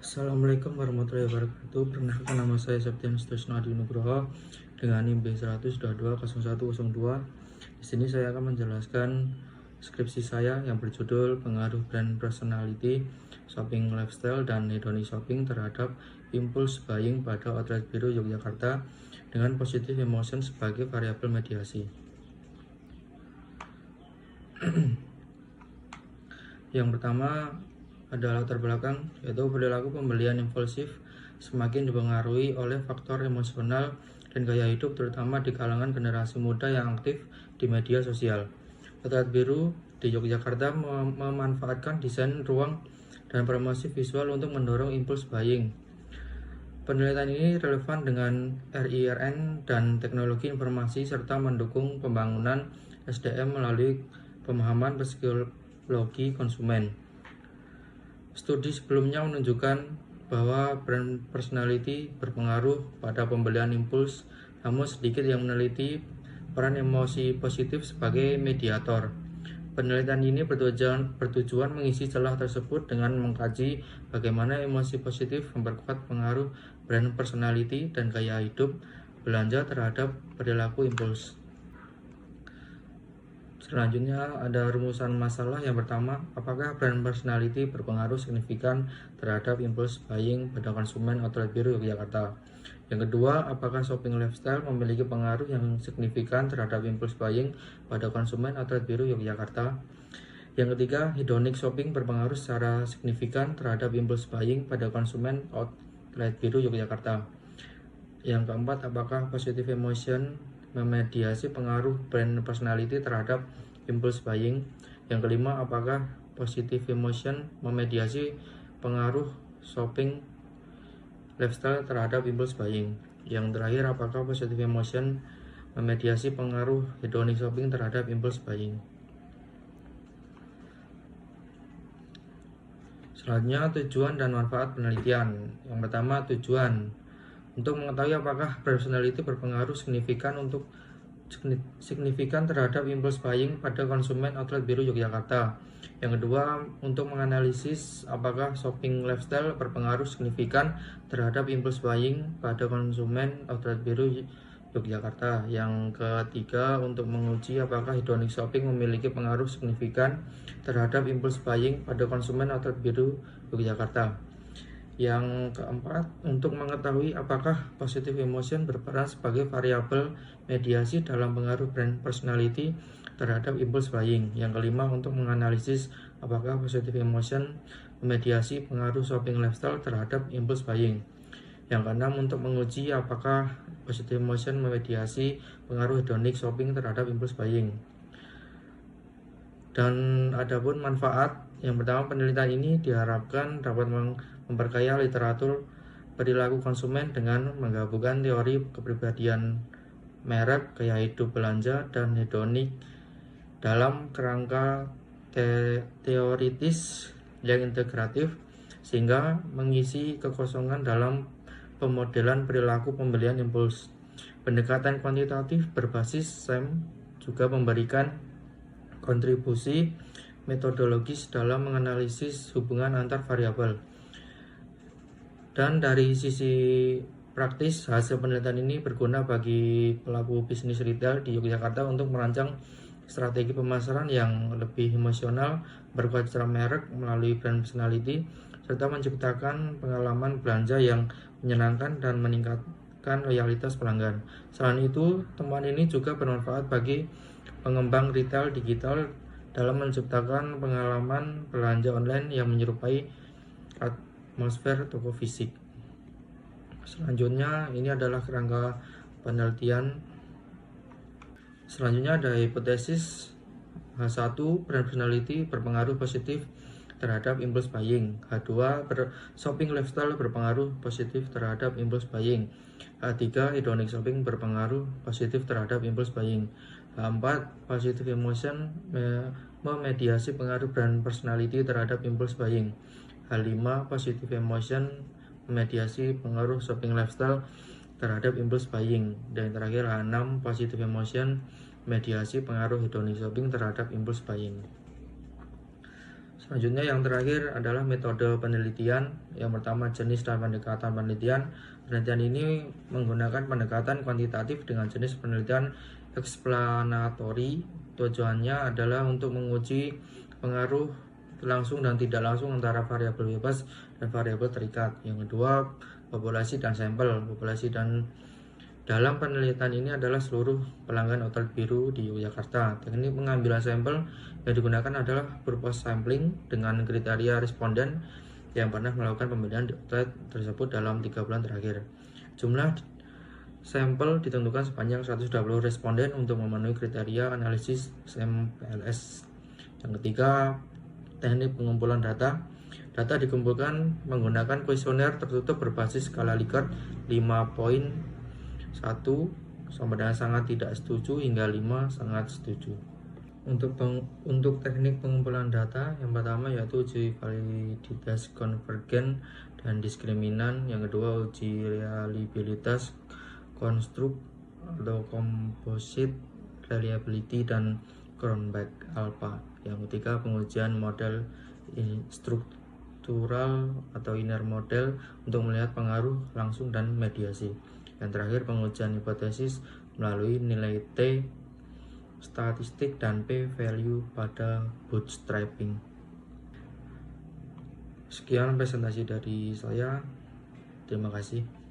Assalamualaikum warahmatullahi wabarakatuh. Perkenalkan, nama saya Septian Sutrisno Adi Nugroho dengan NIM B100220102. Di sini saya akan menjelaskan skripsi saya yang berjudul Pengaruh Brand Personality, Shopping Lifestyle, dan Hedonic Shopping terhadap Impulse Buying pada Outlet Biru Yogyakarta dengan Positive Emotion sebagai variabel mediasi. Yang pertama adalah latar belakang, yaitu perilaku pembelian impulsif semakin dipengaruhi oleh faktor emosional dan gaya hidup, terutama di kalangan generasi muda yang aktif di media sosial. Outlet Biru di Yogyakarta memanfaatkan desain ruang dan promosi visual untuk mendorong impuls buying. Penelitian ini relevan dengan RIRN dan teknologi informasi serta mendukung pembangunan SDM melalui pemahaman psikologi konsumen. Studi sebelumnya menunjukkan bahwa brand personality berpengaruh pada pembelian impuls, namun sedikit yang meneliti peran emosi positif sebagai mediator. Penelitian ini bertujuan mengisi celah tersebut dengan mengkaji bagaimana emosi positif memperkuat pengaruh brand personality dan gaya hidup belanja terhadap perilaku impuls. Selanjutnya ada rumusan masalah. Yang pertama, apakah brand personality berpengaruh signifikan terhadap impulse buying pada konsumen Outlet Biru Yogyakarta? Yang kedua, apakah shopping lifestyle memiliki pengaruh yang signifikan terhadap impulse buying pada konsumen Outlet Biru Yogyakarta? Yang ketiga, hedonic shopping berpengaruh secara signifikan terhadap impulse buying pada konsumen Outlet Biru Yogyakarta. Yang keempat, apakah positive emotion memediasi pengaruh brand personality terhadap impulse buying? Yang kelima, apakah positive emotion memediasi pengaruh shopping lifestyle terhadap impulse buying? Yang terakhir, apakah positive emotion memediasi pengaruh hedonic shopping terhadap impulse buying? Selanjutnya, tujuan dan manfaat penelitian. Yang pertama, tujuan untuk mengetahui apakah personality berpengaruh signifikan terhadap impulse buying pada konsumen Outlet Biru Yogyakarta. Yang kedua, untuk menganalisis apakah shopping lifestyle berpengaruh signifikan terhadap impulse buying pada konsumen Outlet Biru Yogyakarta. Yang ketiga, untuk menguji apakah hedonic shopping memiliki pengaruh signifikan terhadap impulse buying pada konsumen Outlet Biru Yogyakarta. Yang keempat, untuk mengetahui apakah positive emotion berperan sebagai variabel mediasi dalam pengaruh brand personality terhadap impulse buying. Yang kelima, untuk menganalisis apakah positive emotion memediasi pengaruh shopping lifestyle terhadap impulse buying. Yang keenam, untuk menguji apakah positive emotion memediasi pengaruh hedonic shopping terhadap impulse buying. Dan adapun manfaat, yang pertama, penelitian ini diharapkan dapat memperkaya literatur perilaku konsumen dengan menggabungkan teori kepribadian merek, gaya hidup belanja, dan hedonik dalam kerangka teoritis yang integratif, sehingga mengisi kekosongan dalam pemodelan perilaku pembelian impuls. Pendekatan kuantitatif berbasis SEM juga memberikan kontribusi metodologis dalam menganalisis hubungan antar variabel. Dan dari sisi praktis, hasil penelitian ini berguna bagi pelaku bisnis retail di Yogyakarta untuk merancang strategi pemasaran yang lebih emosional, berkuat secara merek melalui brand personality, serta menciptakan pengalaman belanja yang menyenangkan dan meningkatkan loyalitas pelanggan. Selain itu, temuan ini juga bermanfaat bagi pengembang retail digital dalam menciptakan pengalaman belanja online yang menyerupai atmosfer toko fisik. Selanjutnya, ini adalah kerangka penelitian. Selanjutnya ada hipotesis H1, brand personality berpengaruh positif terhadap impulse buying. H2, shopping lifestyle berpengaruh positif terhadap impulse buying. H3, hedonic shopping berpengaruh positif terhadap impulse buying. H4, positive emotion memediasi pengaruh brand personality terhadap impulse buying. H5, positive emotion memediasi pengaruh shopping lifestyle terhadap impulse buying. Dan terakhir H6, positive emotion mediasi pengaruh hedonic shopping terhadap impulse buying. Selanjutnya yang terakhir adalah metode penelitian. Yang pertama, jenis dan pendekatan penelitian. Penelitian ini menggunakan pendekatan kuantitatif dengan jenis penelitian explanatory. Tujuannya adalah untuk menguji pengaruh langsung dan tidak langsung antara variabel bebas dan variabel terikat. Yang kedua, populasi dan sampel. Populasi dan dalam penelitian ini adalah seluruh pelanggan Hotel Biru di Yogyakarta. Teknik pengambilan sampel yang digunakan adalah purpose sampling dengan kriteria responden yang pernah melakukan pembelian di outlet tersebut dalam 3 bulan terakhir. Jumlah sampel ditentukan sepanjang 120 responden untuk memenuhi kriteria analisis SMPLS. Yang ketiga, teknik pengumpulan data. Data dikumpulkan menggunakan kuesioner tertutup berbasis skala Likert 5 poin, 1 sama dengan sangat tidak setuju hingga 5 sangat setuju. Untuk teknik pengumpulan data, yang pertama yaitu uji validitas konvergen dan diskriminan, yang kedua uji reliabilitas konstruk atau composite reliability dan Cronbach alpha, yang ketiga pengujian model struktural atau inner model untuk melihat pengaruh langsung dan mediasi. Yang terakhir pengujian hipotesis melalui nilai T statistik dan P value pada bootstrapping. Sekian presentasi dari saya. Terima kasih.